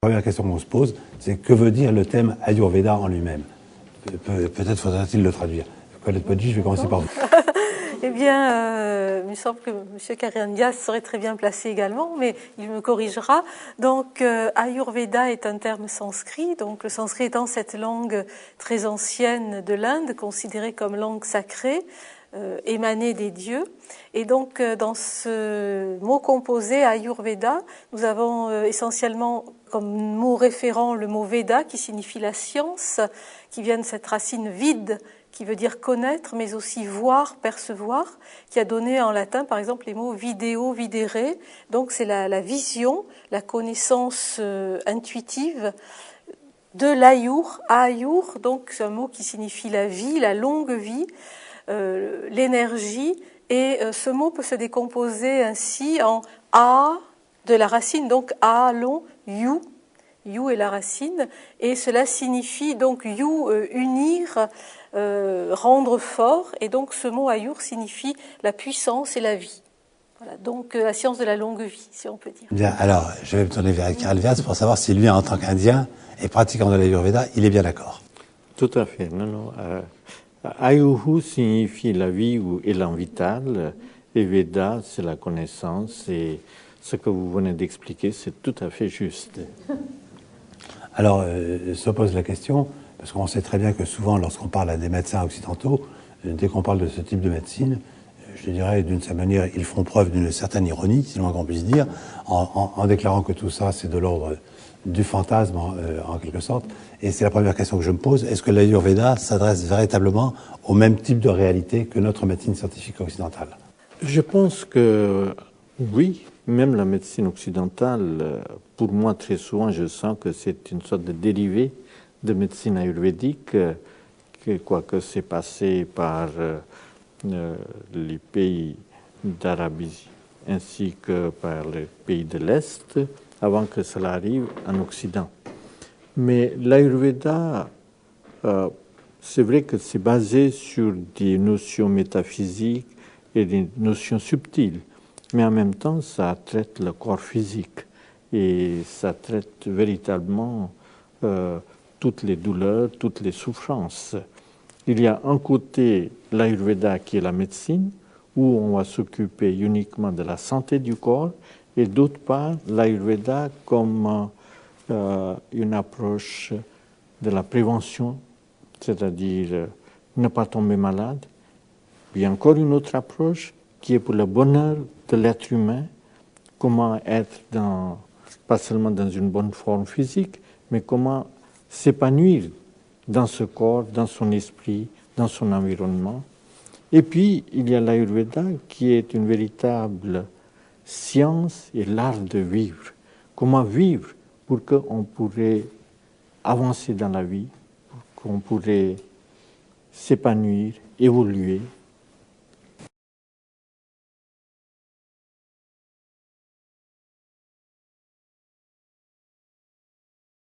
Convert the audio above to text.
La première question qu'on se pose, c'est que veut dire le thème Ayurveda en lui-même? Peut-être faudra-t-il le traduire. Colette Poggi, je vais commencer par vous. Eh bien, il me semble que M. Karandias serait très bien placé également, mais il me corrigera. Donc, Ayurveda est un terme sanskrit. Donc, le sanskrit étant cette langue très ancienne de l'Inde, considérée comme langue sacrée, émanée des dieux. Et donc, dans ce mot composé Ayurveda, nous avons essentiellement comme mot référent le mot Veda, qui signifie la science, qui vient de cette racine vide, qui veut dire connaître, mais aussi voir, percevoir, qui a donné en latin, par exemple, les mots vidéo, videre. Donc, c'est la vision, la connaissance intuitive de l'ayur. Ayur, donc, c'est un mot qui signifie la vie, la longue vie, l'énergie. Et ce mot peut se décomposer ainsi en a, de la racine, donc a long, yu. Yu est la racine, et cela signifie donc yu, unir, rendre fort, et donc ce mot ayur signifie la puissance et la vie. Voilà, donc la science de la longue vie, si on peut dire. Bien, alors je vais me tourner vers Karel Vyas pour savoir si lui, en tant qu'Indien et pratiquant de l'Ayurveda, il est bien d'accord. Tout à fait, non. Ayuhu signifie la vie ou élan vital, et Veda, c'est la connaissance, et ce que vous venez d'expliquer, c'est tout à fait juste. Alors, se pose la question, parce qu'on sait très bien que souvent, lorsqu'on parle à des médecins occidentaux, dès qu'on parle de ce type de médecine, je dirais d'une certaine manière, ils font preuve d'une certaine ironie, si l'on qu'on puisse dire, en déclarant que tout ça, c'est de l'ordre du fantasme, en quelque sorte. Et c'est la première question que je me pose. Est-ce que l'Ayurveda s'adresse véritablement au même type de réalité que notre médecine scientifique occidentale? Je pense que oui, même la médecine occidentale, pour moi, très souvent, je sens que c'est une sorte de dérivé de médecine ayurvédique, quoique c'est passé par les pays d'Arabie ainsi que par les pays de l'Est, avant que cela arrive en Occident. Mais l'Ayurveda, c'est vrai que c'est basé sur des notions métaphysiques et des notions subtiles, mais en même temps, ça traite le corps physique et ça traite véritablement toutes les douleurs, toutes les souffrances. Il y a un côté l'Ayurveda qui est la médecine, où on va s'occuper uniquement de la santé du corps, et d'autre part, l'Ayurveda comme une approche de la prévention, c'est-à-dire ne pas tomber malade. Il y a encore une autre approche qui est pour le bonheur de l'être humain, comment être pas seulement dans une bonne forme physique, mais comment s'épanouir dans ce corps, dans son esprit, dans son environnement. Et puis, il y a l'Ayurveda qui est une véritable science et l'art de vivre. Comment vivre pour qu'on pourrait avancer dans la vie, pour qu'on pourrait s'épanouir, évoluer